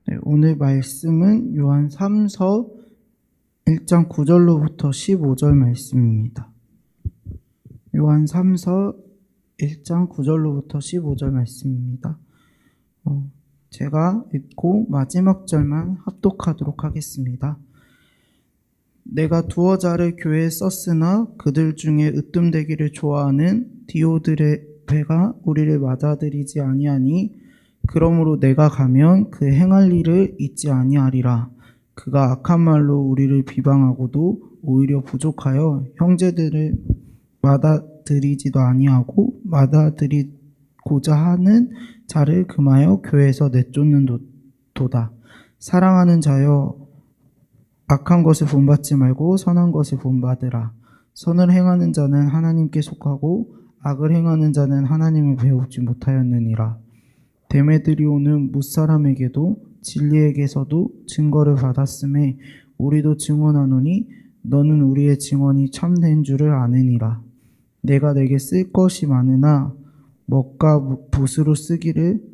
네, 오늘 말씀은 요한 3서 1장 9절로부터 15절 말씀입니다. 요한 3서 1장 9절로부터 15절 말씀입니다. 제가 읽고 마지막 절만 합독하도록 하겠습니다. 내가 두어 자를 교회에 썼으나 그들 중에 으뜸되기를 좋아하는 디오드레베가 우리를 맞아들이지 아니하니 그러므로 내가 가면 그 행할 일을 잊지 아니하리라. 그가 악한 말로 우리를 비방하고도 오히려 부족하여 형제들을 맞아들이지도 아니하고 맞아들이고자 하는 자를 금하여 교회에서 내쫓는 도다. 사랑하는 자여, 악한 것을 본받지 말고 선한 것을 본받으라. 선을 행하는 자는 하나님께 속하고 악을 행하는 자는 하나님을 배우지 못하였느니라. 데메드리오는 무사람에게도 진리에게서도 증거를 받았음에 우리도 증언하노니 너는 우리의 증언이 참된 줄을 아느니라. 내가 내게 쓸 것이 많으나 먹과 붓으로 쓰기를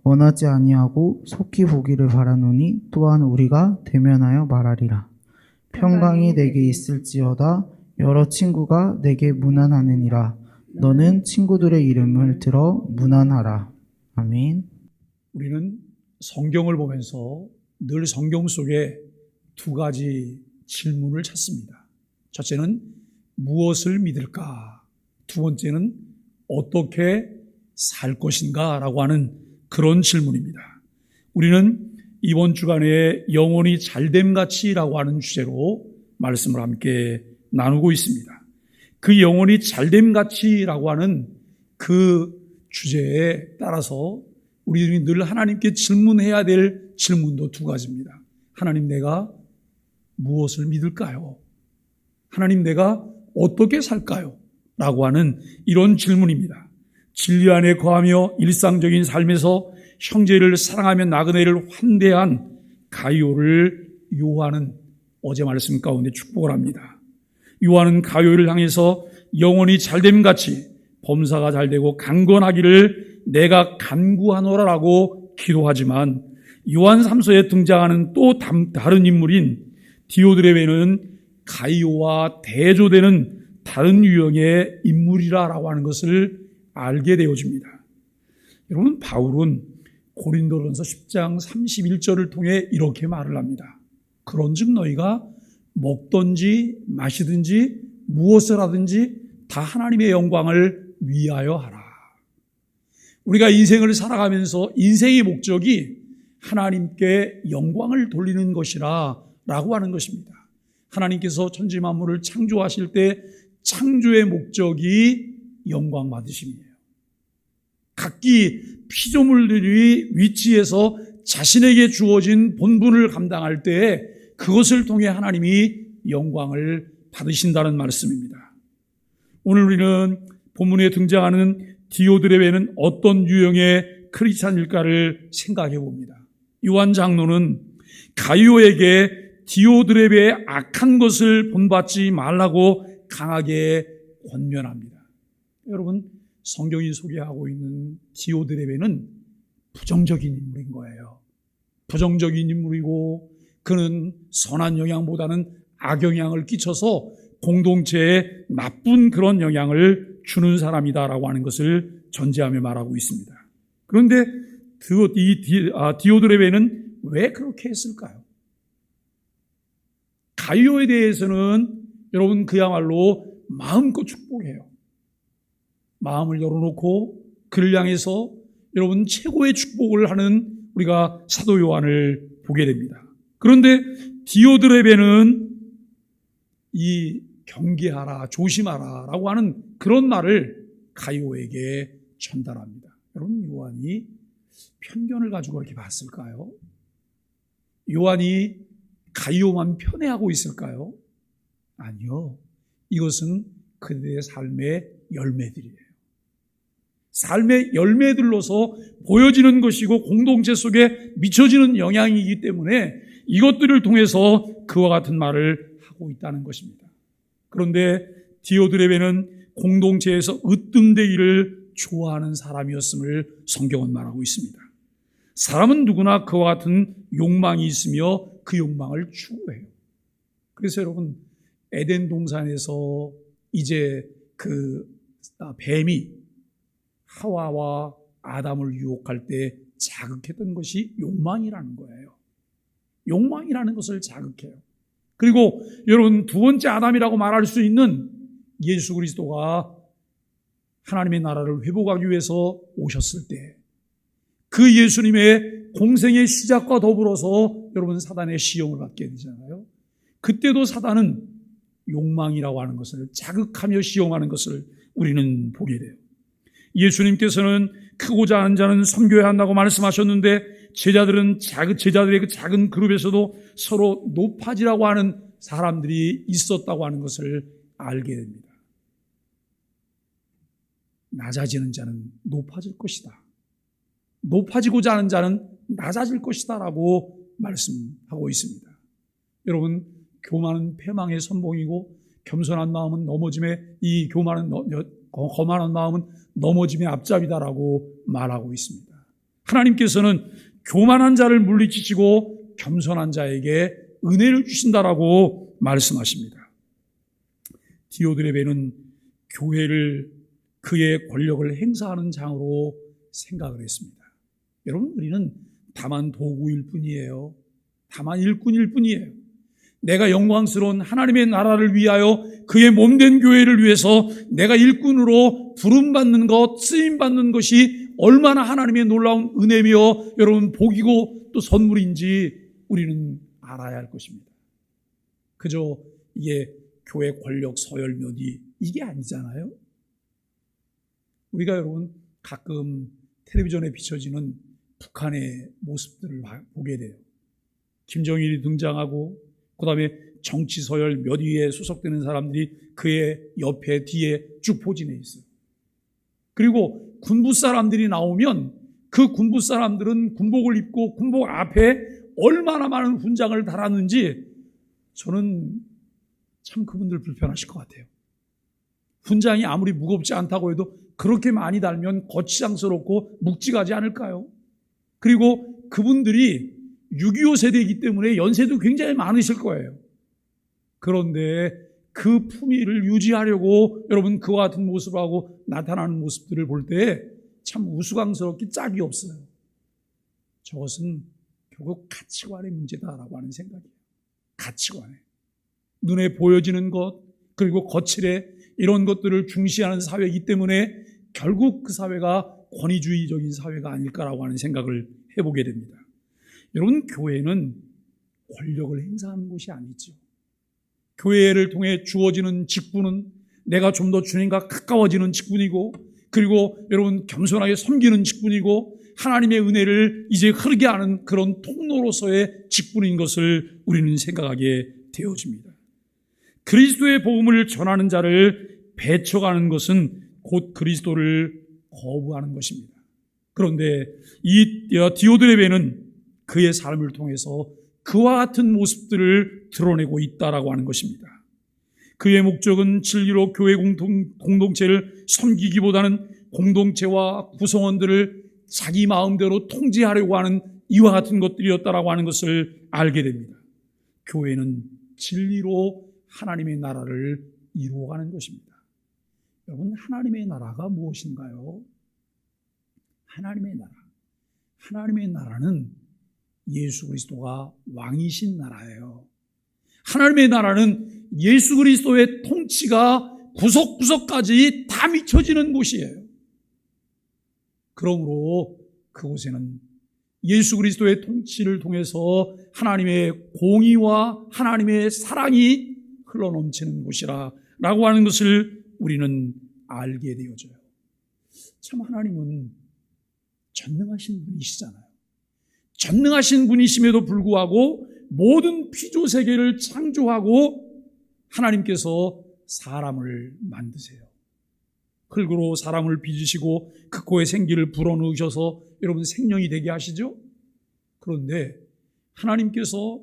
원하지 아니하고 속히 보기를 바라노니 또한 우리가 대면하여 말하리라. 평강이 내게 있을지어다. 여러 친구가 내게 문안하느니라. 너는 친구들의 이름을 들어 문안하라. 아멘. 우리는 성경을 보면서 늘 성경 속에 두 가지 질문을 찾습니다. 첫째는 무엇을 믿을까? 두 번째는 어떻게 살 것인가? 라고 하는 그런 질문입니다. 우리는 이번 주간에 영혼이 잘됨같이라고 하는 주제로 말씀을 함께 나누고 있습니다. 그 영혼이 잘됨같이라고 하는 그 주제에 따라서 우리들이 늘 하나님께 질문해야 될 질문도 두 가지입니다. 하나님, 내가 무엇을 믿을까요? 하나님, 내가 어떻게 살까요? 라고 하는 이런 질문입니다. 진리 안에 거하며 일상적인 삶에서 형제를 사랑하며 나그네를 환대한 가이오를 요한은 어제 말씀 가운데 축복을 합니다. 요한은 가이오를 향해서 영혼이 잘됨같이 범사가 잘되고 강건하기를 내가 간구하노라라고 기도하지만 요한 3서에 등장하는 또 다른 인물인 디오드레베는 가이오와 대조되는 다른 유형의 인물이라고 하는 것을 알게 되어집니다. 여러분, 바울은 고린도전서 10장 31절을 통해 이렇게 말을 합니다. 그런즉 너희가 먹든지 마시든지 무엇을 하든지 다 하나님의 영광을 위하여 하라. 우리가 인생을 살아가면서 인생의 목적이 하나님께 영광을 돌리는 것이라 라고 하는 것입니다. 하나님께서 천지 만물을 창조하실 때 창조의 목적이 영광 받으심이에요. 각기 피조물들이 위치에서 자신에게 주어진 본분을 감당할 때 그것을 통해 하나님이 영광을 받으신다는 말씀입니다. 오늘 우리는 본문에 등장하는 디오드레베는 어떤 유형의 크리스찬일까를 생각해 봅니다. 요한 장로는 가이오에게 디오드레베의 악한 것을 본받지 말라고 강하게 권면합니다. 여러분, 성경이 소개하고 있는 디오드레베는 부정적인 인물인 거예요. 부정적인 인물이고 그는 선한 영향보다는 악영향을 끼쳐서 공동체에 나쁜 그런 영향을 주는 사람이다라고 하는 것을 전제하며 말하고 있습니다. 그런데 디오드레베는 왜 그렇게 했을까요? 가이오에 대해서는 여러분 그야말로 마음껏 축복해요. 마음을 열어놓고 그를 향해서 여러분 최고의 축복을 하는 우리가 사도 요한을 보게 됩니다. 그런데 디오드레베는 이 경계하라, 조심하라 라고 하는 그런 말을 가이오에게 전달합니다. 여러분, 요한이 편견을 가지고 그렇게 봤을까요? 요한이 가이오만 편애하고 있을까요? 아니요. 이것은 그들의 삶의 열매들이에요. 삶의 열매들로서 보여지는 것이고 공동체 속에 미쳐지는 영향이기 때문에 이것들을 통해서 그와 같은 말을 하고 있다는 것입니다. 그런데 디오드레베는 공동체에서 으뜸되기를 좋아하는 사람이었음을 성경은 말하고 있습니다. 사람은 누구나 그와 같은 욕망이 있으며 그 욕망을 추구해요. 그래서 여러분, 에덴 동산에서 이제 그 뱀이 하와와 아담을 유혹할 때 자극했던 것이 욕망이라는 거예요. 욕망이라는 것을 자극해요. 그리고 여러분, 두 번째 아담이라고 말할 수 있는 예수 그리스도가 하나님의 나라를 회복하기 위해서 오셨을 때 그 예수님의 공생의 시작과 더불어서 여러분 사단의 시험을 받게 되잖아요. 그때도 사단은 욕망이라고 하는 것을 자극하며 시험하는 것을 우리는 보게 돼요. 예수님께서는 크고자 하는 자는 섬겨야 한다고 말씀하셨는데 제자들의 그 작은 그룹에서도 서로 높아지라고 하는 사람들이 있었다고 하는 것을 알게 됩니다. 낮아지는 자는 높아질 것이다. 높아지고자 하는 자는 낮아질 것이다 라고 말씀하고 있습니다. 여러분, 교만은 패망의 선봉이고 겸손한 마음은 거만한 마음은 넘어짐의 앞잡이다라고 말하고 있습니다. 하나님께서는 교만한 자를 물리치시고 겸손한 자에게 은혜를 주신다라고 말씀하십니다. 디오드레베는 교회를 그의 권력을 행사하는 장으로 생각을 했습니다. 여러분, 우리는 다만 도구일 뿐이에요. 다만 일꾼일 뿐이에요. 내가 영광스러운 하나님의 나라를 위하여 그의 몸된 교회를 위해서 내가 일꾼으로 부름받는 것, 쓰임받는 것이 얼마나 하나님의 놀라운 은혜며 여러분 복이고 또 선물인지 우리는 알아야 할 것입니다. 그저 이게 교회 권력 서열면이 이게 아니잖아요. 우리가 여러분 가끔 텔레비전에 비춰지는 북한의 모습들을 보게 돼요. 김정일이 등장하고 그 다음에 정치 서열 몇 위에 소속되는 사람들이 그의 옆에 뒤에 쭉 포진해 있어요. 그리고 군부 사람들이 나오면 그 군부 사람들은 군복을 입고 군복 앞에 얼마나 많은 훈장을 달았는지 저는 참 그분들 불편하실 것 같아요. 훈장이 아무리 무겁지 않다고 해도 그렇게 많이 달면 거치장스럽고 묵직하지 않을까요? 그리고 그분들이 6.25 세대이기 때문에 연세도 굉장히 많으실 거예요. 그런데 그 품위를 유지하려고 여러분 그와 같은 모습을 하고 나타나는 모습들을 볼 때 참 우스꽝스럽기 짝이 없어요. 저것은 결국 가치관의 문제다라고 하는 생각이에요. 가치관에. 눈에 보여지는 것, 그리고 거칠에 이런 것들을 중시하는 사회이기 때문에 결국 그 사회가 권위주의적인 사회가 아닐까라고 하는 생각을 해보게 됩니다. 여러분, 교회는 권력을 행사하는 곳이 아니죠. 교회를 통해 주어지는 직분은 내가 좀 더 주님과 가까워지는 직분이고, 그리고 여러분 겸손하게 섬기는 직분이고, 하나님의 은혜를 이제 흐르게 하는 그런 통로로서의 직분인 것을 우리는 생각하게 되어집니다. 그리스도의 복음을 전하는 자를 배척하는 것은 곧 그리스도를 거부하는 것입니다. 그런데 이 디오드레베는 그의 삶을 통해서 그와 같은 모습들을 드러내고 있다라고 하는 것입니다. 그의 목적은 진리로 교회 공동체를 섬기기보다는 공동체와 구성원들을 자기 마음대로 통제하려고 하는 이와 같은 것들이었다라고 하는 것을 알게 됩니다. 교회는 진리로 하나님의 나라를 이루어가는 것입니다. 여러분, 하나님의 나라가 무엇인가요? 하나님의 나라. 하나님의 나라는 예수 그리스도가 왕이신 나라예요. 하나님의 나라는 예수 그리스도의 통치가 구석구석까지 다 미쳐지는 곳이에요. 그러므로 그곳에는 예수 그리스도의 통치를 통해서 하나님의 공의와 하나님의 사랑이 흘러넘치는 곳이라고 하는 것을 우리는 알게 되어져요. 참 하나님은 전능하신 분이시잖아요. 전능하신 분이심에도 불구하고 모든 피조 세계를 창조하고 하나님께서 사람을 만드세요. 흙으로 사람을 빚으시고 그 코에 생기를 불어넣으셔서 여러분 생명이 되게 하시죠. 그런데 하나님께서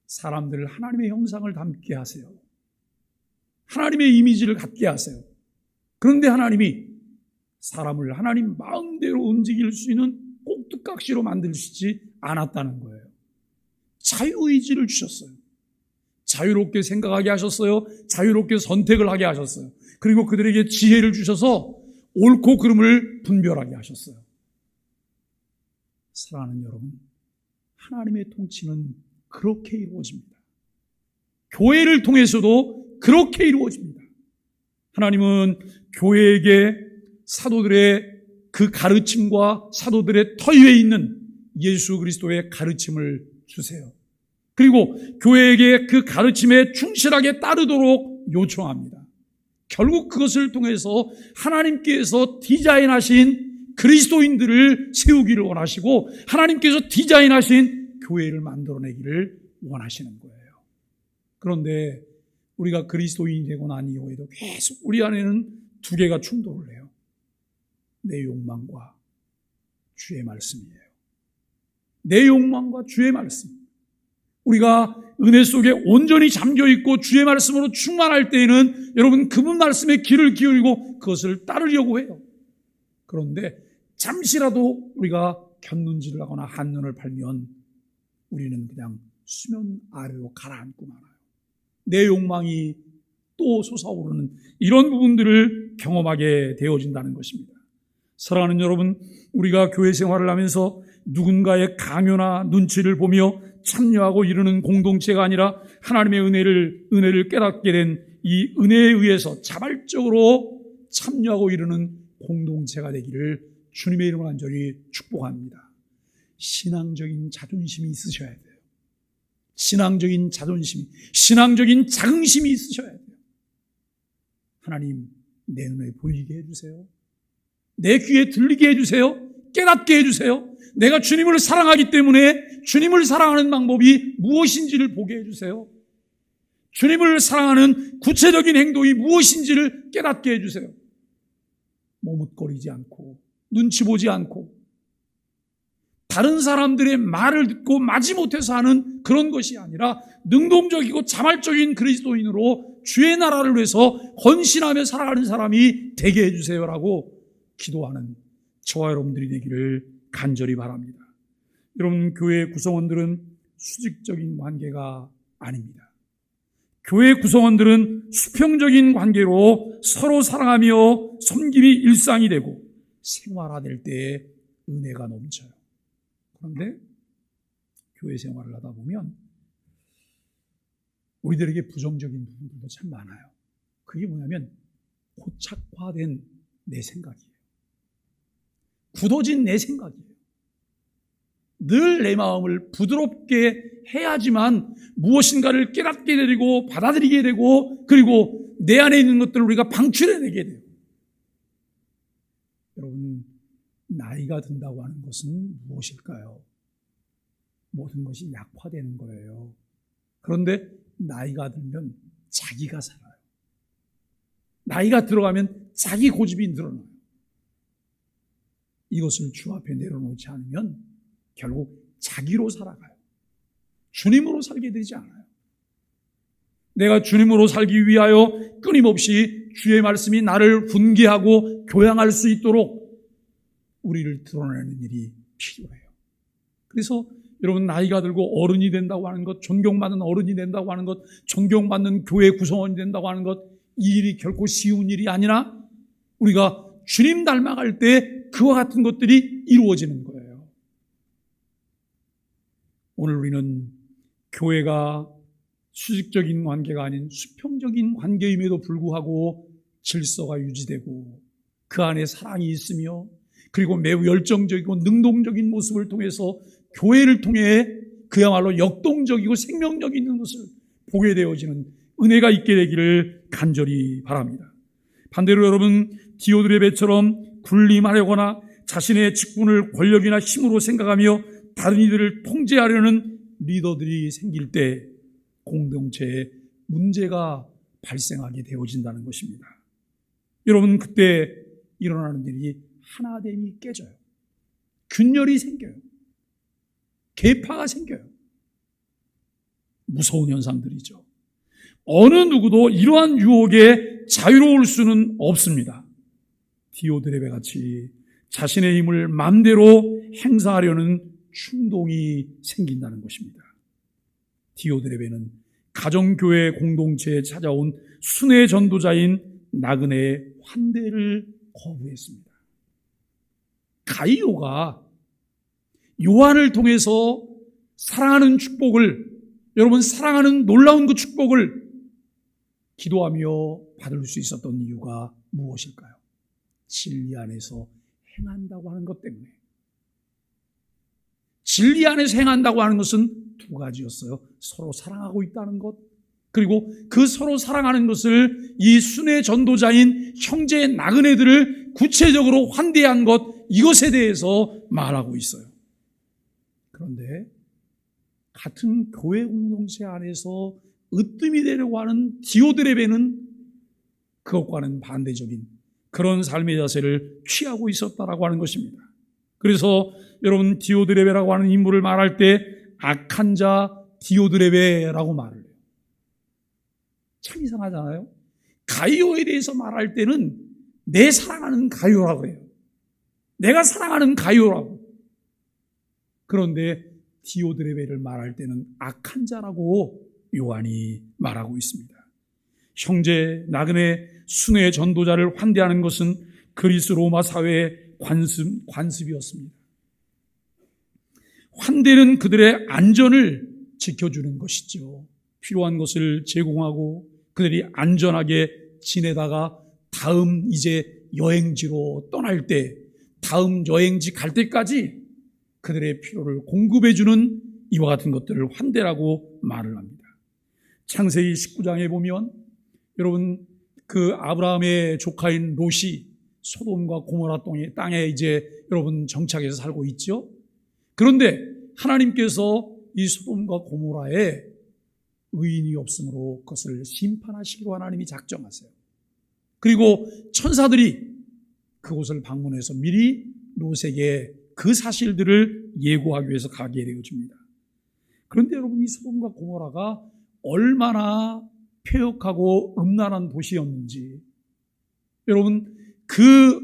사람들을 하나님의 형상을 담게 하세요. 하나님의 이미지를 갖게 하세요. 그런데 하나님이 사람을 하나님 마음대로 움직일 수 있는 꼭 뜻각시로 만드시지 않았다는 거예요. 자유의지를 주셨어요. 자유롭게 생각하게 하셨어요. 자유롭게 선택을 하게 하셨어요. 그리고 그들에게 지혜를 주셔서 옳고 그름을 분별하게 하셨어요. 사랑하는 여러분, 하나님의 통치는 그렇게 이루어집니다. 교회를 통해서도 그렇게 이루어집니다. 하나님은 교회에게 사도들의 그 가르침과 사도들의 터위에 있는 예수 그리스도의 가르침을 주세요. 그리고 교회에게 그 가르침에 충실하게 따르도록 요청합니다. 결국 그것을 통해서 하나님께서 디자인하신 그리스도인들을 세우기를 원하시고 하나님께서 디자인하신 교회를 만들어내기를 원하시는 거예요. 그런데 우리가 그리스도인이 되고 난 이후에도 계속 우리 안에는 두 개가 충돌을 해요. 내 욕망과 주의 말씀이에요. 내 욕망과 주의 말씀. 우리가 은혜 속에 온전히 잠겨있고 주의 말씀으로 충만할 때에는 여러분 그분 말씀에 귀를 기울이고 그것을 따르려고 해요. 그런데 잠시라도 우리가 곁눈질을 하거나 한눈을 팔면 우리는 그냥 수면 아래로 가라앉고 말아요. 내 욕망이 또 솟아오르는 이런 부분들을 경험하게 되어진다는 것입니다. 사랑하는 여러분, 우리가 교회 생활을 하면서 누군가의 강요나 눈치를 보며 참여하고 이루는 공동체가 아니라 하나님의 은혜를 깨닫게 된 이 은혜에 의해서 자발적으로 참여하고 이루는 공동체가 되기를 주님의 이름으로 간절히 축복합니다. 신앙적인 자존심이 있으셔야 돼요. 신앙적인 자존심, 신앙적인 자긍심이 있으셔야 돼요. 하나님, 내 눈에 보이게 해주세요. 내 귀에 들리게 해주세요. 깨닫게 해주세요. 내가 주님을 사랑하기 때문에 주님을 사랑하는 방법이 무엇인지를 보게 해주세요. 주님을 사랑하는 구체적인 행동이 무엇인지를 깨닫게 해주세요. 머뭇거리지 않고 눈치 보지 않고 다른 사람들의 말을 듣고 마지못해서 하는 그런 것이 아니라 능동적이고 자발적인 그리스도인으로 주의 나라를 위해서 헌신하며 살아가는 사람이 되게 해주세요라고 기도하는 저와 여러분들이 되기를 간절히 바랍니다. 여러분, 교회 구성원들은 수직적인 관계가 아닙니다. 교회 구성원들은 수평적인 관계로 서로 사랑하며 섬김이 일상이 되고 생활화될 때에 은혜가 넘쳐요. 그런데 교회 생활을 하다 보면 우리들에게 부정적인 부분들도 참 많아요. 그게 뭐냐면 고착화된 내 생각이에요. 굳어진 내 생각이에요. 늘 내 마음을 부드럽게 해야지만 무엇인가를 깨닫게 되고 받아들이게 되고 그리고 내 안에 있는 것들을 우리가 방출해내게 돼요. 여러분, 나이가 든다고 하는 것은 무엇일까요? 모든 것이 약화되는 거예요. 그런데 나이가 들면 자기가 살아요. 나이가 들어가면 자기 고집이 늘어나요. 이것을 주 앞에 내려놓지 않으면 결국 자기로 살아가요. 주님으로 살게 되지 않아요. 내가 주님으로 살기 위하여 끊임없이 주의 말씀이 나를 훈계하고 교양할 수 있도록 우리를 드러내는 일이 필요해요. 그래서 여러분, 나이가 들고 어른이 된다고 하는 것, 존경받는 어른이 된다고 하는 것, 존경받는 교회 구성원이 된다고 하는 것, 이 일이 결코 쉬운 일이 아니라 우리가 주님 닮아갈 때 그와 같은 것들이 이루어지는 거예요. 오늘 우리는 교회가 수직적인 관계가 아닌 수평적인 관계임에도 불구하고 질서가 유지되고 그 안에 사랑이 있으며 그리고 매우 열정적이고 능동적인 모습을 통해서 교회를 통해 그야말로 역동적이고 생명력 있는 것을 보게 되어지는 은혜가 있게 되기를 간절히 바랍니다. 반대로 여러분, 디오드레베처럼 군림하려거나 자신의 직분을 권력이나 힘으로 생각하며 다른 이들을 통제하려는 리더들이 생길 때 공동체에 문제가 발생하게 되어진다는 것입니다. 여러분, 그때 일어나는 일이 하나됨이 깨져요. 균열이 생겨요. 계파가 생겨요. 무서운 현상들이죠. 어느 누구도 이러한 유혹에 자유로울 수는 없습니다. 디오드레베 같이 자신의 힘을 마음대로 행사하려는 충동이 생긴다는 것입니다. 디오드레베는 가정교회 공동체에 찾아온 순회 전도자인 나그네의 환대를 거부했습니다. 가이오가 요한을 통해서 사랑하는 축복을, 여러분 사랑하는 놀라운 그 축복을 기도하며 받을 수 있었던 이유가 무엇일까요? 진리 안에서 행한다고 하는 것 때문에. 진리 안에서 행한다고 하는 것은 두 가지였어요. 서로 사랑하고 있다는 것, 그리고 그 서로 사랑하는 것을 이 순회 전도자인 형제 나그네들을 구체적으로 환대한 것, 이것에 대해서 말하고 있어요. 그런데 같은 교회 공동체 안에서 으뜸이 되려고 하는 디오드레베는 그것과는 반대적인 그런 삶의 자세를 취하고 있었다라고 하는 것입니다. 그래서 여러분, 디오드레베라고 하는 인물을 말할 때 악한 자 디오드레베라고 말을 해요. 참 이상하잖아요. 가이오에 대해서 말할 때는 내 사랑하는 가이오라고 해요. 내가 사랑하는 가이오라고. 그런데 디오드레베를 말할 때는 악한 자라고 요한이 말하고 있습니다. 형제 나그네 순회 전도자를 환대하는 것은 그리스 로마 사회의 관습이었습니다. 환대는 그들의 안전을 지켜주는 것이죠. 필요한 것을 제공하고 그들이 안전하게 지내다가 다음 이제 여행지로 떠날 때, 다음 여행지 갈 때까지 그들의 필요를 공급해주는 이와 같은 것들을 환대라고 말을 합니다. 창세기 19장에 보면 여러분, 그 아브라함의 조카인 롯이 소돔과 고모라 땅에 이제 여러분 정착해서 살고 있죠. 그런데 하나님께서 이 소돔과 고모라에 의인이 없으므로 그것을 심판하시기로 하나님이 작정하세요. 그리고 천사들이 그곳을 방문해서 미리 롯에게 그 사실들을 예고하기 위해서 가게 되어집니다. 그런데 여러분, 이 소돔과 고모라가 얼마나 폐역하고 음란한 도시였는지, 여러분, 그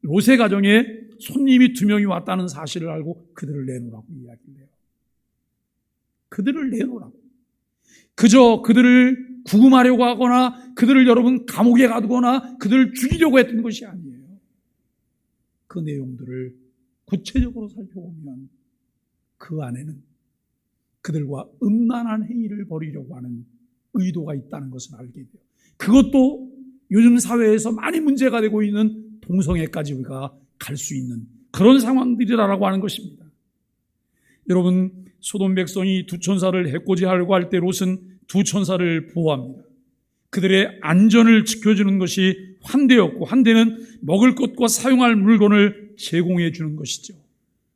롯의 가정에 손님이 2명이 왔다는 사실을 알고 그들을 내놓으라고 이야기를 해요. 그들을 내놓으라고. 그저 그들을 구금하려고 하거나 그들을 여러분 감옥에 가두거나 그들을 죽이려고 했던 것이 아니에요. 그 내용들을 구체적으로 살펴보면 그 안에는 그들과 음란한 행위를 벌이려고 하는 의도가 있다는 것을 알게 돼요. 그것도 요즘 사회에서 많이 문제가 되고 있는 동성애까지 우리가 갈 수 있는 그런 상황들이라고 하는 것입니다. 여러분, 소돔 백성이 두 천사를 해코지하려고 할 때 롯은 두 천사를 보호합니다. 그들의 안전을 지켜주는 것이 환대였고, 환대는 먹을 것과 사용할 물건을 제공해 주는 것이죠.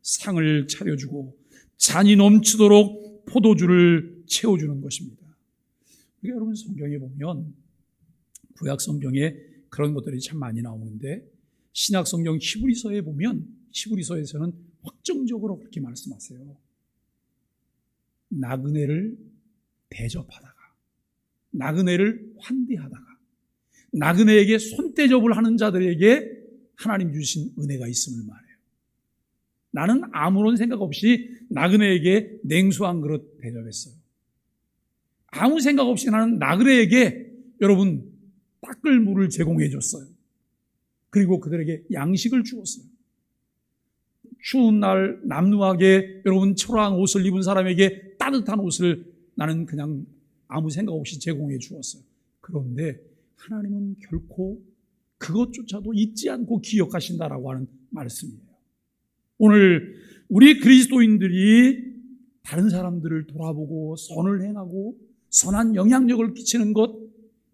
상을 차려주고 잔이 넘치도록 포도주를 채워주는 것입니다. 그러니까 여러분, 성경에 보면 구약 성경에 그런 것들이 참 많이 나오는데 신약 성경 히브리서에 보면 히브리서에서는 확정적으로 그렇게 말씀하세요. 나그네를 대접하다가, 나그네를 환대하다가, 나그네에게 손대접을 하는 자들에게 하나님 주신 은혜가 있음을 말해요. 나는 아무런 생각 없이 나그네에게 냉수 한 그릇 대접했어요. 아무 생각 없이 나는 나그네에게 여러분 닦을 물을 제공해 줬어요. 그리고 그들에게 양식을 주었어요. 추운 날 남루하게 여러분 초라한 옷을 입은 사람에게 따뜻한 옷을 나는 그냥 아무 생각 없이 제공해 주었어요. 그런데 하나님은 결코 그것조차도 잊지 않고 기억하신다라고 하는 말씀이에요. 오늘 우리 그리스도인들이 다른 사람들을 돌아보고 선을 행하고 선한 영향력을 끼치는 것,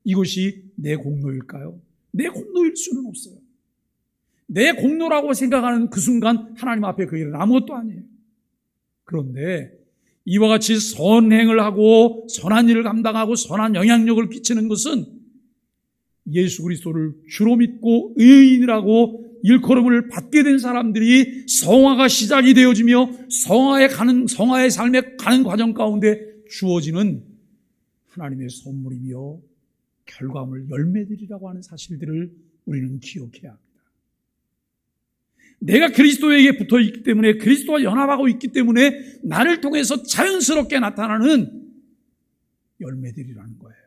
이것이 내 공로일까요? 내 공로일 수는 없어요. 내 공로라고 생각하는 그 순간 하나님 앞에 그 일은 아무것도 아니에요. 그런데 이와 같이 선행을 하고 선한 일을 감당하고 선한 영향력을 끼치는 것은 예수 그리스도를 주로 믿고 의인이라고 일컬음을 받게 된 사람들이 성화가 시작이 되어지며 성화의 삶에 가는 과정 가운데 주어지는 하나님의 선물이며 결과물 열매들이라고 하는 사실들을 우리는 기억해야 합니다. 내가 그리스도에게 붙어 있기 때문에, 그리스도와 연합하고 있기 때문에 나를 통해서 자연스럽게 나타나는 열매들이라는 거예요.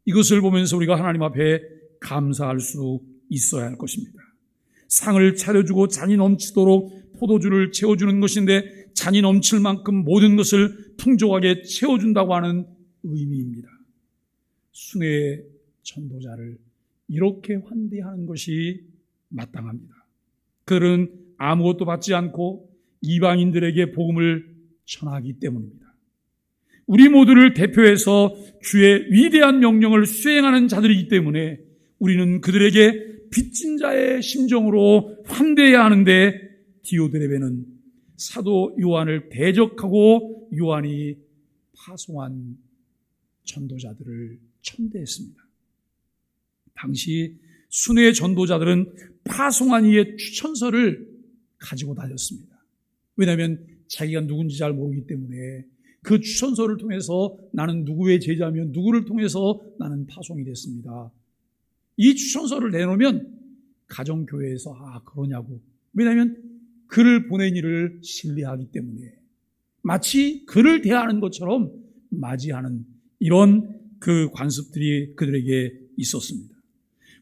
이것을 보면서 우리가 하나님 앞에 감사할 수 있어야 할 것입니다. 상을 차려주고 잔이 넘치도록 포도주를 채워주는 것인데, 잔이 넘칠 만큼 모든 것을 풍족하게 채워준다고 하는 의미입니다. 순회의 전도자를 이렇게 환대하는 것이 마땅합니다. 그들은 아무것도 받지 않고 이방인들에게 복음을 전하기 때문입니다. 우리 모두를 대표해서 주의 위대한 명령을 수행하는 자들이기 때문에 우리는 그들에게 빚진 자의 심정으로 환대해야 하는데, 디오드레베는 사도 요한을 대적하고 요한이 파송한 전도자들을 천대했습니다. 당시 순회의 전도자들은 파송한 이의 추천서를 가지고 다녔습니다. 왜냐하면 자기가 누군지 잘 모르기 때문에 그 추천서를 통해서 나는 누구의 제자면 누구를 통해서 나는 파송이 됐습니다. 이 추천서를 내놓으면 가정교회에서 그러냐고, 왜냐하면 그를 보낸 이를 신뢰하기 때문에 마치 그를 대하는 것처럼 맞이하는 이런 그 관습들이 그들에게 있었습니다.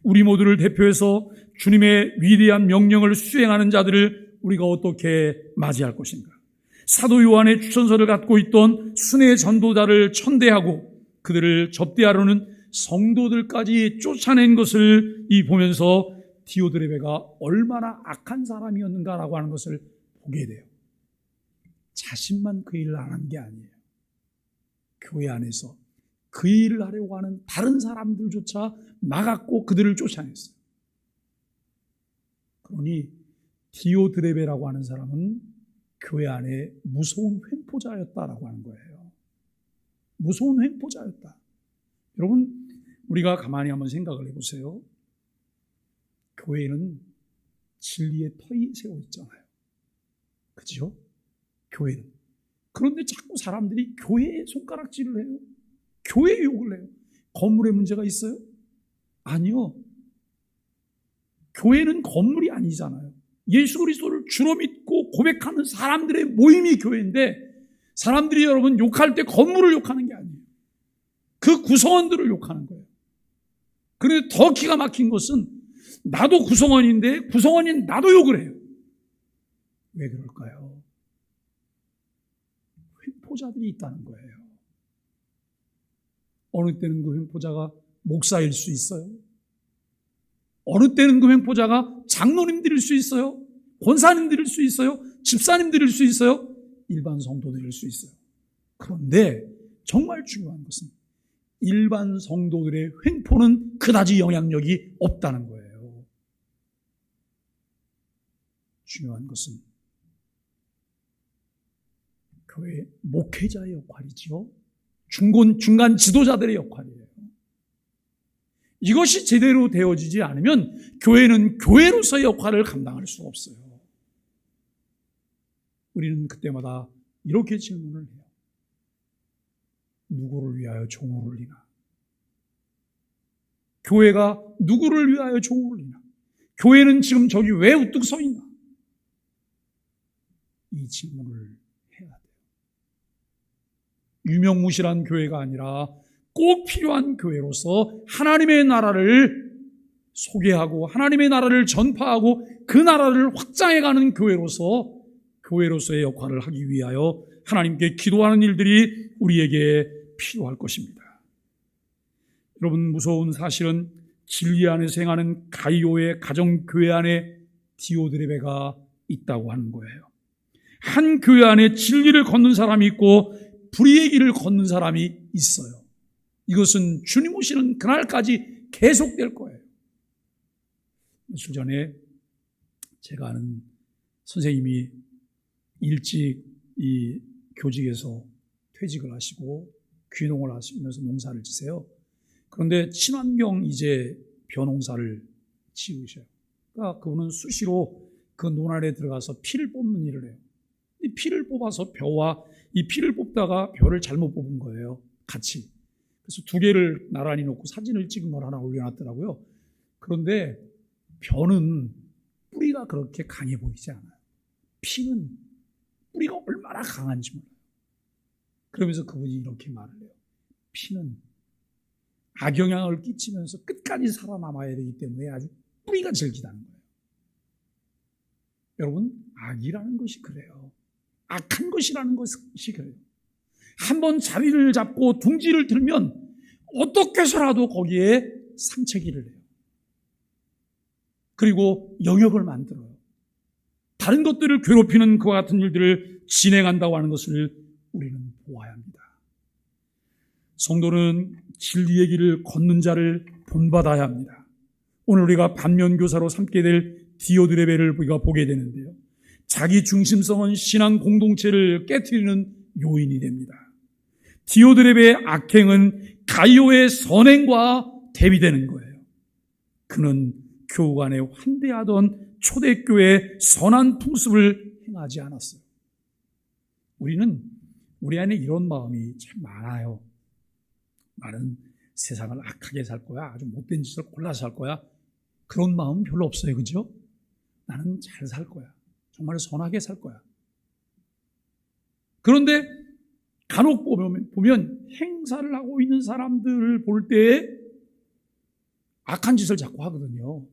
우리 모두를 대표해서 주님의 위대한 명령을 수행하는 자들을 우리가 어떻게 맞이할 것인가? 사도 요한의 추천서를 갖고 있던 순회 전도자를 천대하고 그들을 접대하려는 성도들까지 쫓아낸 것을 보면서 디오드레베가 얼마나 악한 사람이었는가라고 하는 것을 보게 돼요. 자신만 그 일을 안 한 게 아니에요. 교회 안에서 그 일을 하려고 하는 다른 사람들조차 막았고 그들을 쫓아냈어요. 그러니 디오드레베라고 하는 사람은 교회 안에 무서운 횡포자였다라고 하는 거예요. 무서운 횡포자였다. 여러분, 우리가 가만히 한번 생각을 해보세요. 교회는 진리의 터이 세워 있잖아요. 그렇죠? 교회는. 그런데 자꾸 사람들이 교회에 손가락질을 해요. 교회에 욕을 해요. 건물에 문제가 있어요? 아니요. 교회는 건물이 아니잖아요. 예수 그리스도를 주로 믿고 고백하는 사람들의 모임이 교회인데, 사람들이 여러분 욕할 때 건물을 욕하는 게 아니에요. 그 구성원들을 욕하는 거예요. 그런데 더 기가 막힌 것은 나도 구성원인데 구성원인 나도 욕을 해요. 왜 그럴까요? 횡포자들이 있다는 거예요. 어느 때는 그 횡포자가 목사일 수 있어요. 어느 때는 그 횡포자가 장로님들일 수 있어요. 권사님들일 수 있어요. 집사님들일 수 있어요. 일반 성도들일 수 있어요. 그런데 정말 중요한 것은 일반 성도들의 횡포는 그다지 영향력이 없다는 거예요. 중요한 것은 교회 목회자의 역할이지요. 중간 지도자들의 역할이에요. 이것이 제대로 되어지지 않으면 교회는 교회로서의 역할을 감당할 수가 없어요. 우리는 그때마다 이렇게 질문을 해요. 누구를 위하여 종을 울리나? 교회가 누구를 위하여 종을 울리나? 교회는 지금 저기 왜 우뚝 서 있나? 이 질문을 해야 돼요. 유명무실한 교회가 아니라 꼭 필요한 교회로서 하나님의 나라를 소개하고 하나님의 나라를 전파하고 그 나라를 확장해가는 교회로서의 역할을 하기 위하여 하나님께 기도하는 일들이 우리에게 필요할 것입니다. 여러분, 무서운 사실은 진리 안에서 행하는 가이오의 가정교회 안에 디오드레베가 있다고 하는 거예요. 한 교회 안에 진리를 걷는 사람이 있고 불의의 길을 걷는 사람이 있어요. 이것은 주님 오시는 그날까지 계속될 거예요. 며칠 전에 제가 아는 선생님이 일찍 이 교직에서 퇴직을 하시고 귀농을 하시면서 농사를 지세요. 그런데 친환경 이제 벼농사를 지으셔요. 그러니까 그분은 수시로 그 논안에 들어가서 피를 뽑는 일을 해요. 이 피를 뽑아서 벼와 이 피를 뽑다가 벼를 잘못 뽑은 거예요. 같이. 그래서 두 개를 나란히 놓고 사진을 찍은 걸 하나 올려놨더라고요. 그런데 벼는 뿌리가 그렇게 강해 보이지 않아요. 피는 뿌리가 얼마나 강한지 몰라요. 그러면서 그분이 이렇게 말을 해요. 피는 악영향을 끼치면서 끝까지 살아남아야 되기 때문에 아주 뿌리가 질기다는 거예요. 여러분, 악이라는 것이 그래요. 악한 것이라는 것이 그래요. 한번 자리를 잡고 둥지를 들면 어떻게 해서라도 거기에 상처기를 해요. 그리고 영역을 만들어요. 다른 것들을 괴롭히는 그와 같은 일들을 진행한다고 하는 것을 우리는 보아야 합니다. 성도는 진리의 길을 걷는 자를 본받아야 합니다. 오늘 우리가 반면교사로 삼게 될 디오드레베를 우리가 보게 되는데요. 자기 중심성은 신앙 공동체를 깨트리는 요인이 됩니다. 디오드레베의 악행은 가이오의 선행과 대비되는 거예요. 그는 교우 간에 환대하던 초대교회의 선한 풍습을 행하지 않았어요. 우리 안에 이런 마음이 참 많아요. 나는 세상을 악하게 살 거야. 아주 못된 짓을 골라서 살 거야. 그런 마음은 별로 없어요. 그죠? 나는 잘 살 거야. 정말 선하게 살 거야. 그런데 간혹 보면 행사를 하고 있는 사람들을 볼 때 악한 짓을 자꾸 하거든요.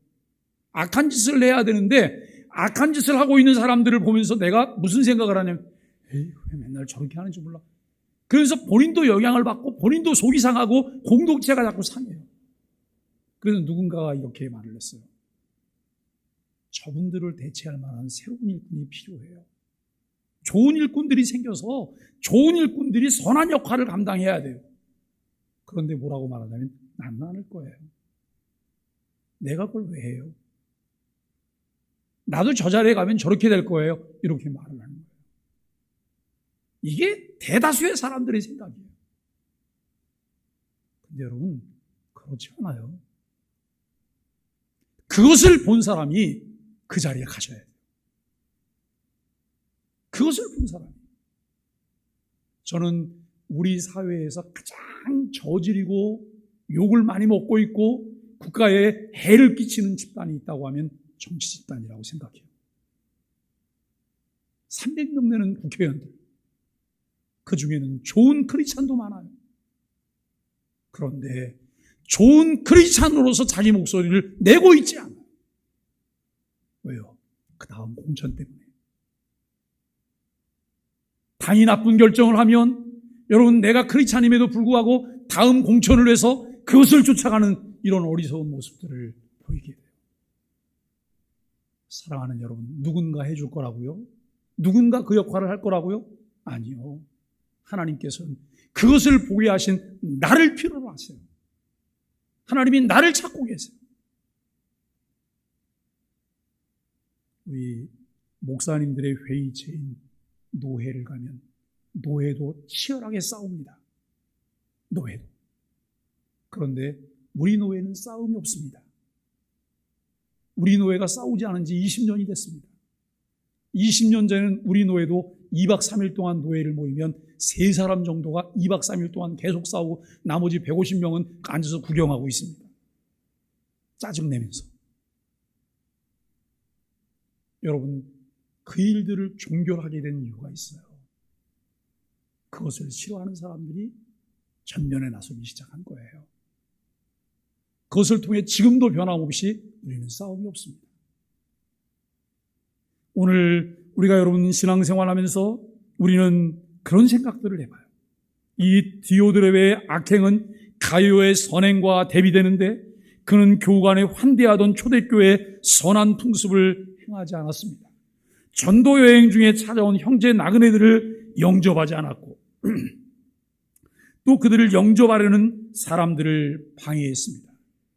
악한 짓을 해야 되는데 악한 짓을 하고 있는 사람들을 보면서 내가 무슨 생각을 하냐면 에이, 왜 맨날 저렇게 하는지 몰라. 그래서 본인도 영향을 받고 본인도 속이 상하고 공동체가 자꾸 상해요. 그래서 누군가가 이렇게 말을 했어요. 저분들을 대체할 만한 새로운 일꾼이 필요해요. 좋은 일꾼들이 생겨서 좋은 일꾼들이 선한 역할을 감당해야 돼요. 그런데 뭐라고 말하냐면 난 안 할 거예요. 내가 그걸 왜 해요? 나도 저 자리에 가면 저렇게 될 거예요. 이렇게 말을 하는 거예요. 이게 대다수의 사람들의 생각이에요. 근데 여러분, 그렇지 않아요. 그것을 본 사람이 그 자리에 가셔야 돼요. 그것을 본 사람이. 저는 우리 사회에서 가장 저질이고 욕을 많이 먹고 있고 국가에 해를 끼치는 집단이 있다고 하면 정치 집단이라고 생각해요. 300명 되는 국회의원들. 그 중에는 좋은 크리스찬도 많아요. 그런데 좋은 크리스찬으로서 자기 목소리를 내고 있지 않아요. 왜요? 그 다음 공천 때문에. 당이 나쁜 결정을 하면 여러분 내가 크리스찬임에도 불구하고 다음 공천을 위해서 그것을 쫓아가는 이런 어리석은 모습들을 보이게 돼요. 사랑하는 여러분, 누군가 해줄 거라고요? 누군가 그 역할을 할 거라고요? 아니요. 하나님께서는 그것을 보게 하신 나를 필요로 하세요. 하나님이 나를 찾고 계세요. 우리 목사님들의 회의체인 노회를 가면 노회도 치열하게 싸웁니다. 노회도. 그런데 우리 노회는 싸움이 없습니다. 우리 노회가 싸우지 않은 지 20년이 됐습니다. 20년 전에는 우리 노회도 2박 3일 동안 노회를 모이면 3사람 정도가 2박 3일 동안 계속 싸우고 나머지 150명은 앉아서 구경하고 있습니다. 짜증내면서. 여러분, 그 일들을 종결하게 된 이유가 있어요. 그것을 싫어하는 사람들이 전면에 나서기 시작한 거예요. 그것을 통해 지금도 변함없이 우리는 싸움이 없습니다. 오늘 우리가 여러분 신앙생활하면서 우리는 그런 생각들을 해봐요. 이 디오드레베의 악행은 가이오의 선행과 대비되는데 그는 교우 간에 환대하던 초대교회의 선한 풍습을 행하지 않았습니다. 전도 여행 중에 찾아온 형제 나그네들을 영접하지 않았고 또 그들을 영접하려는 사람들을 방해했습니다.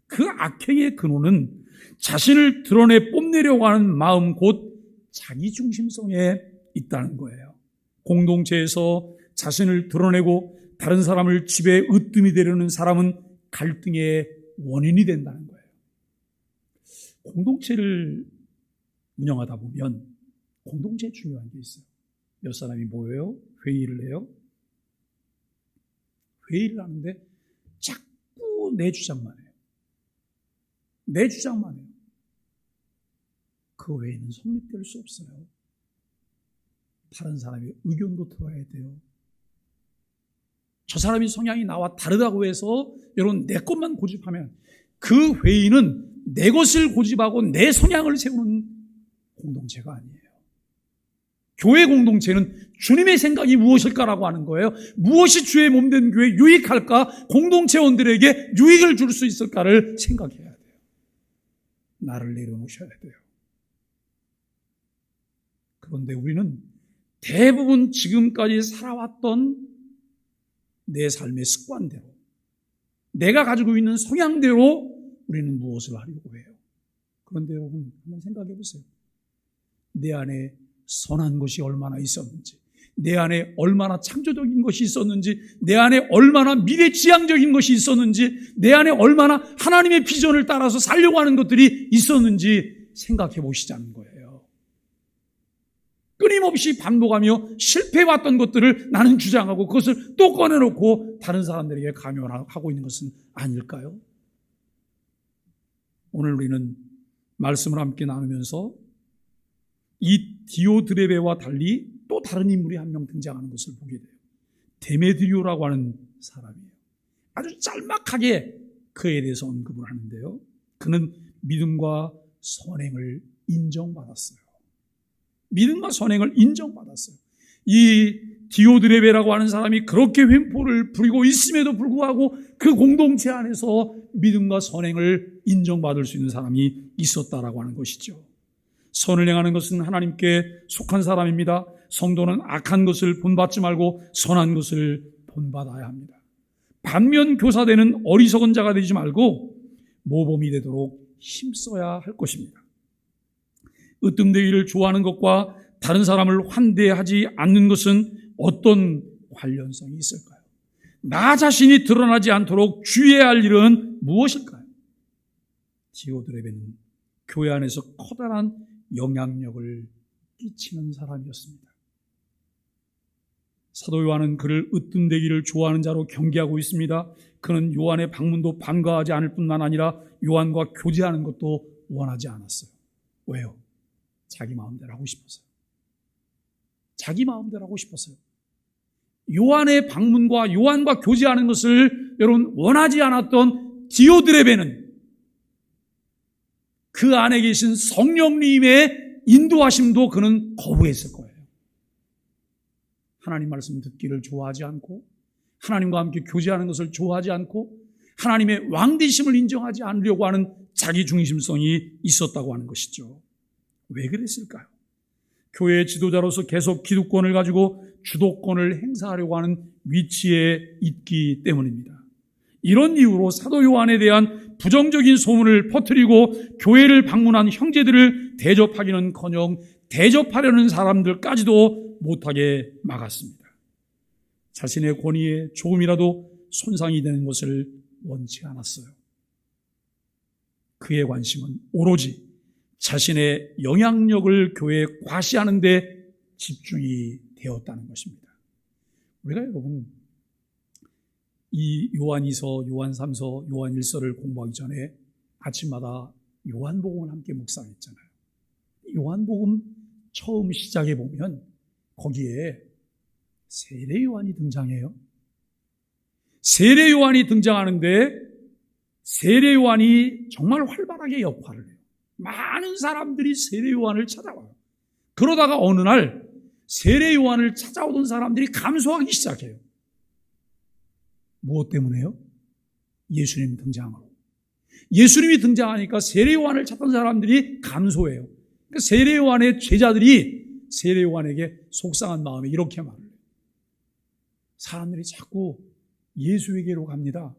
그 악행의 근원은 자신을 드러내 뽐내려고 하는 마음 곧 자기 중심성에 있다는 거예요. 공동체에서 자신을 드러내고 다른 사람을 지배 으뜸이 되려는 사람은 갈등의 원인이 된다는 거예요. 공동체를 운영하다 보면 공동체에 중요한 게 있어요. 몇 사람이 모여요? 회의를 해요. 회의를 하는데 자꾸 내 주장만 해요. 내 주장만 해요. 그 외에는 성립될 수 없어요. 다른 사람의 의견도 들어야 돼요. 저 사람이 성향이 나와 다르다고 해서 여러분 내 것만 고집하면 그 회의는 내 것을 고집하고 내 성향을 세우는 공동체가 아니에요. 교회 공동체는 주님의 생각이 무엇일까라고 하는 거예요. 무엇이 주의 몸된 교회에 유익할까? 공동체원들에게 유익을 줄 수 있을까를 생각해야 돼요. 나를 내려놓으셔야 돼요. 그런데 우리는 대부분 지금까지 살아왔던 내 삶의 습관대로, 내가 가지고 있는 성향대로 우리는 무엇을 하려고 해요. 그런데 여러분 한번 생각해 보세요. 내 안에 선한 것이 얼마나 있었는지, 내 안에 얼마나 창조적인 것이 있었는지, 내 안에 얼마나 미래지향적인 것이 있었는지, 내 안에 얼마나 하나님의 비전을 따라서 살려고 하는 것들이 있었는지 생각해 보시자는 거예요. 끊임없이 반복하며 실패해왔던 것들을 나는 주장하고 그것을 또 꺼내놓고 다른 사람들에게 강요하고 있는 것은 아닐까요? 오늘 우리는 말씀을 함께 나누면서 이 디오드레베와 달리 또 다른 인물이 한 명 등장하는 것을 보게 돼요. 데메드리오라고 하는 사람이에요. 아주 짤막하게 그에 대해서 언급을 하는데요. 그는 믿음과 선행을 인정받았어요. 믿음과 선행을 인정받았어요. 이 디오드레베라고 하는 사람이 그렇게 횡포를 부리고 있음에도 불구하고 그 공동체 안에서 믿음과 선행을 인정받을 수 있는 사람이 있었다라고 하는 것이죠. 선을 행하는 것은 하나님께 속한 사람입니다. 성도는 악한 것을 본받지 말고 선한 것을 본받아야 합니다. 반면 교사되는 어리석은 자가 되지 말고 모범이 되도록 힘써야 할 것입니다. 으뜸되기를 좋아하는 것과 다른 사람을 환대하지 않는 것은 어떤 관련성이 있을까요? 나 자신이 드러나지 않도록 주의해야 할 일은 무엇일까요? 디오드레베는 교회 안에서 커다란 영향력을 끼치는 사람이었습니다. 사도 요한은 그를 으뜸되기를 좋아하는 자로 경계하고 있습니다. 그는 요한의 방문도 반가워하지 않을 뿐만 아니라 요한과 교제하는 것도 원하지 않았어요. 왜요? 자기 마음대로 하고 싶어서요. 자기 마음대로 하고 싶었어요. 요한의 방문과 요한과 교제하는 것을 여러분 원하지 않았던 디오드레베는 그 안에 계신 성령님의 인도하심도 그는 거부했을 거예요. 하나님 말씀 듣기를 좋아하지 않고 하나님과 함께 교제하는 것을 좋아하지 않고 하나님의 왕되심을 인정하지 않으려고 하는 자기중심성이 있었다고 하는 것이죠. 왜 그랬을까요? 교회의 지도자로서 계속 기득권을 가지고 주도권을 행사하려고 하는 위치에 있기 때문입니다. 이런 이유로 사도 요한에 대한 부정적인 소문을 퍼뜨리고 교회를 방문한 형제들을 대접하기는커녕 대접하려는 사람들까지도 못하게 막았습니다. 자신의 권위에 조금이라도 손상이 되는 것을 원치 않았어요. 그의 관심은 오로지 자신의 영향력을 교회에 과시하는 데 집중이 되었다는 것입니다. 우리가 여러분 이 요한2서, 요한3서, 요한1서를 공부하기 전에 아침마다 요한복음을 함께 묵상했잖아요. 요한복음 처음 시작해 보면 거기에 세례 요한이 등장해요. 세례 요한이 등장하는데 세례 요한이 정말 활발하게 역할을 해요. 많은 사람들이 세례 요한을 찾아와요. 그러다가 어느 날 세례 요한을 찾아오던 사람들이 감소하기 시작해요. 무엇 때문에요? 예수님 등장하고. 예수님이 등장하니까 세례 요한을 찾던 사람들이 감소해요. 그러니까 세례 요한의 제자들이 세례 요한에게 속상한 마음에 이렇게 말을 해요. 사람들이 자꾸 예수에게로 갑니다.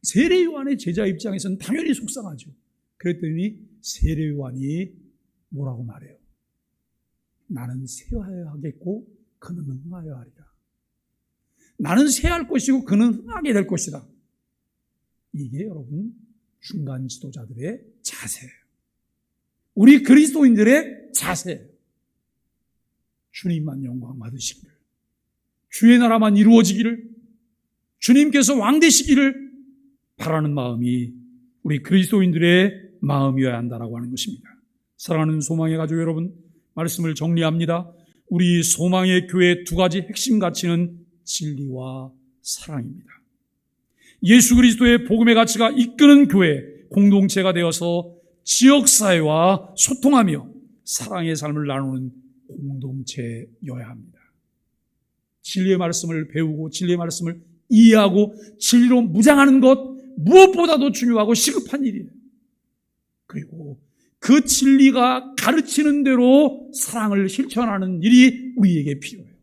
세례 요한의 제자 입장에서는 당연히 속상하죠. 그랬더니 세례 요한이 뭐라고 말해요? 나는 세하여 하겠고 그는 흥하여 하리라. 나는 세할 것이고 그는 흥하게 될 것이다. 이게 여러분 중간 지도자들의 자세예요. 우리 그리스도인들의 자세예요. 주님만 영광 받으시기를, 주의 나라만 이루어지기를, 주님께서 왕 되시기를 바라는 마음이 우리 그리스도인들의 마음이어야 한다라고 하는 것입니다. 사랑하는 소망의 가족 여러분, 말씀을 정리합니다. 우리 소망의 교회의 두 가지 핵심 가치는 진리와 사랑입니다. 예수 그리스도의 복음의 가치가 이끄는 교회, 공동체가 되어서 지역사회와 소통하며 사랑의 삶을 나누는 공동체여야 합니다. 진리의 말씀을 배우고 진리의 말씀을 이해하고 진리로 무장하는 것, 무엇보다도 중요하고 시급한 일이에요. 그리고 그 진리가 가르치는 대로 사랑을 실천하는 일이 우리에게 필요해요.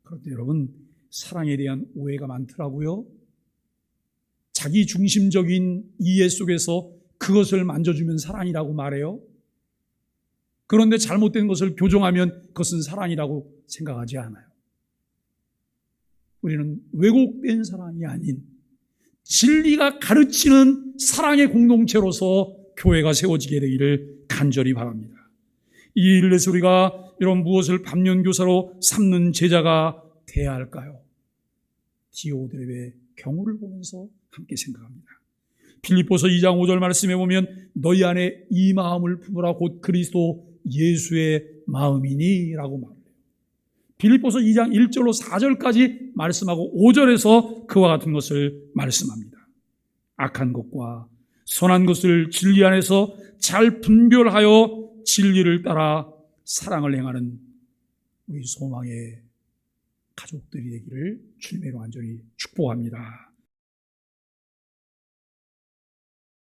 그런데 여러분, 사랑에 대한 오해가 많더라고요. 자기 중심적인 이해 속에서 그것을 만져주면 사랑이라고 말해요. 그런데 잘못된 것을 교정하면 그것은 사랑이라고 생각하지 않아요. 우리는 왜곡된 사랑이 아닌 진리가 가르치는 사랑의 공동체로서 교회가 세워지게 되기를 간절히 바랍니다. 이 일을 위해서 우리가 이런 무엇을 반면교사로 삼는 제자가 돼야 할까요? 디오드렙의 경우를 보면서 함께 생각합니다. 빌립보서 2장 5절 말씀에 보면 너희 안에 이 마음을 품으라 곧 그리스도 예수의 마음이니 라고 말해요. 빌립보서 2장 1절로 4절까지 말씀하고 5절에서 그와 같은 것을 말씀합니다. 악한 것과 선한 것을 진리 안에서 잘 분별하여 진리를 따라 사랑을 행하는 우리 소망의 가족들이 되기를 주님의 이름으로 간절히 축복합니다.